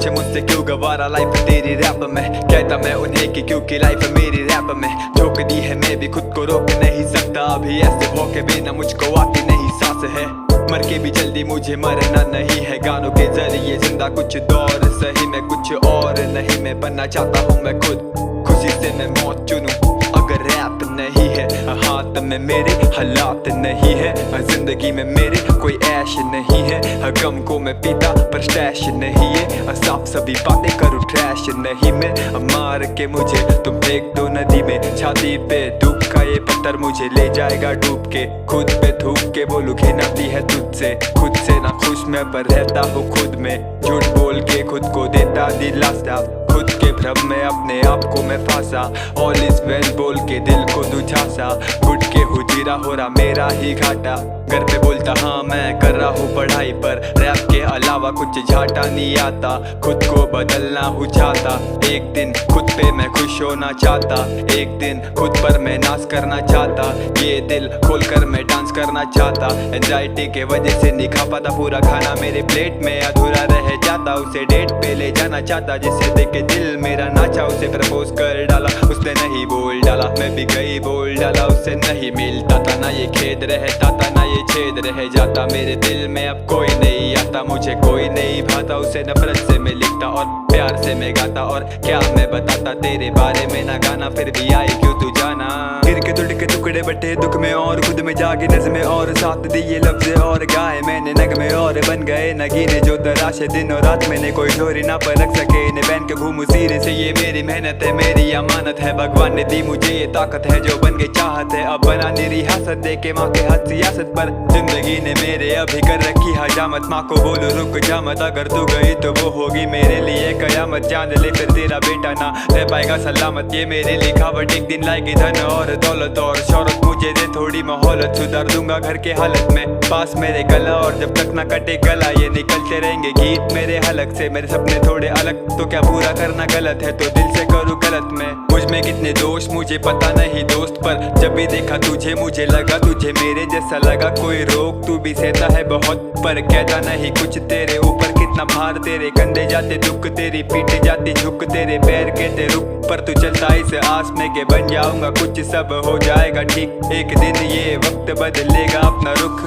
पूछे मुझसे क्यों गवारा लाइफ तेरी रैप में, कहता मैं उन्हें कि क्योंकि लाइफ मेरी रैप में झोंक दी है, मैं भी खुद को रोक नहीं सकता अभी, ऐसे भौंके बिना मुझको आती नहीं सांस है, मर के भी जल्दी मुझे मरना नहीं है, गानों के जरिए जिंदा कुछ दौर सही, मैं कुछ और नहीं मैं बनना चाहता हूँ मैं खुद, खुशी से मैं मौत चुनूं अगर रैप नहीं है हाथ में मेरे, हालात नहीं है जिंदगी में मेरे, कोई ऐश नहीं है, गम को मैं पीता पर स्टैश नहीं है, साफ सभी बातें करूँ ट्रैश नहीं मैं, मार के मुझे तुम फेंक दो नदी में, छाती पे डूब का ये पत्थर मुझे ले जाएगा डूब के, खुद पे थूक के बोलूं घिनाती है तुझसे, खुद से ना खुश मैं पर रहता हूँ खुद में, झूठ बोल के खुद को देता दिलासा, खुद के भ्रम में अपने आप को मैं फांसा, ऑल इज वेल बोल के दिल को दुझासा, घुट के हुजीरा हो रहा मेरा ही घाटा, घर पे बोलता हाँ मैं कर रहा हूँ पढ़ाई पर, रैप के अलावा कुछ झाटा नहीं आता, खुद को बदलना हूँ चाहता, एक दिन खुद पे मैं खुश होना चाहता, एक दिन खुद पर मैं नाच करना चाहता, ये दिल खोल कर मैं डांस करना चाहता, एंजाइटी के वजह से नहीं खा पाता पूरा खाना मेरे प्लेट में अधूरा रह जाता, उसे डेट पे ले जाना चाहता, जिसे देख के दिल मेरा नाचा, उसे प्रपोज कर डाला उसने नहीं बोल डाला, मैं भी गई बोल डाला, उससे नहीं मिलता था ना ये खेद रहता था ना ये छेद रह जाता, मेरे दिल में अब कोई नहीं आता, मुझे कोई नहीं भाता, उसे नफरत से मैं लिखता और प्यार से मैं गाता, और क्या मैं बताता तेरे बारे में ना गाना, फिर भी आई क्यों तू जाना, गिर के टूट के टुकड़े बटे दुख में और खुद में जाके नज़्में और साथ दिए लफ्ज़ और गाए मैंने नगमे और बन गए नगीने जो तराशे दिन और रात, मैंने कोई डोरी ना पर रख सके इन्हें पहन के घूमूं सिरे से, ये मेरी मेहनत है मेरी अमानत है, भगवान ने दी मुझे ये ताकत है जो बन गई चाहत है, अब बनानी रियासत दे के माँ के हाथ सियासत पर, जिंदगी ने मेरे अभी कर रखी हजामत, माँ को बोलो रुक जा मत, अगर तू गई तो वो होगी मेरे लिए कयामत, जान ले फिर तेरा बेटा ना रह पाएगा सलामत, ये मेरी लिखावट एक दिन लाएगी धन और दौलत और शौहरत, मुझे दे थोड़ी माहौलत, सुधार दूंगा घर के हालत में, पास मेरे गला और जब तक ना कटे गला, ये निकलते रहेंगे गीत मेरे हलक से, मेरे सपने थोड़े अलग तो क्या पूरा करना गलत है, तो दिल से करूँ गलत मैं, मुझ में कितने दोष मुझे पता नहीं दोस्त, पर जब भी देखा तुझे मुझे लगा तुझे मेरे जैसा लगा, कोई रोक तू भी सहता है बहुत पर कहता नहीं कुछ, तेरे ऊपर कितना भार, तेरे कंधे जाते दुख, तेरी पीठ जाती झुक, तेरे पैर कहते रुक, पर तू चलता इस आस में के बन जाऊंगा कुछ, सब हो जाएगा ठीक, एक दिन ये वक्त बदलेगा अपना रुख,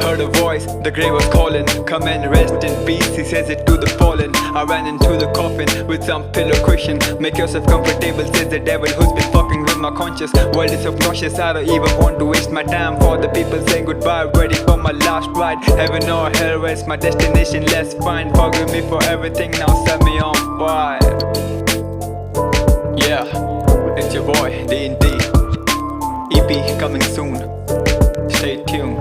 heard a voice, the grave was calling, come and rest in peace, he says it to the fallen, I ran into the coffin with some pillow cushion, make yourself comfortable, says the devil who's been fucking with my conscience, world is so cautious, I don't even want to waste my time, for the people saying goodbye, ready for my last ride, heaven or hell, where's my destination, let's find, forgive me for everything, now set me on fire, yeah, it's your boy, D&D, EP coming soon, stay tuned.